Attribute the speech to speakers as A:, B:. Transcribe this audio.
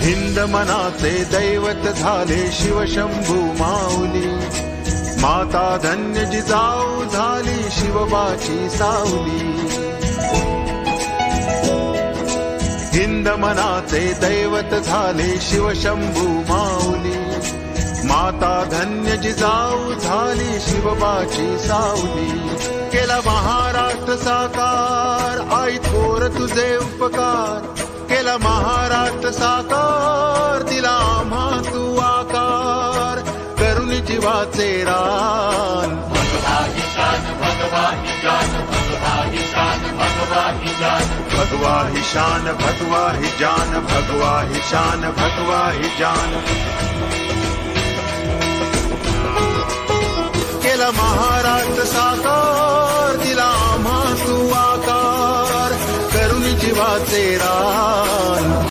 A: हिंद मनाचे दैवत झाले शिवशंभू माऊली, माता धन्य जिजाऊ झाली शिवबाची सावली। हिंद मनाचे दैवत झाले शिवशंभू माऊली, माता धन्य जिजाऊ झाली शिवबाची सावली। केला महाराष्ट्र साकार आई थोर तुझे उपकार, केला महाराष्ट्र साकार दिला आम्हा तू आकार, करुणी जीवाचे रान।
B: भगवा ही शान, भगवा ही जान, भगवा ही शान, भगवा ही जान,
A: भगवा ही शान, भगवा ही जान, भगवा ही शान, भगवा ही जान। केला महाराष्ट्र साकार दिला आम्हा तू आकार, करुणी जीवाचे रान।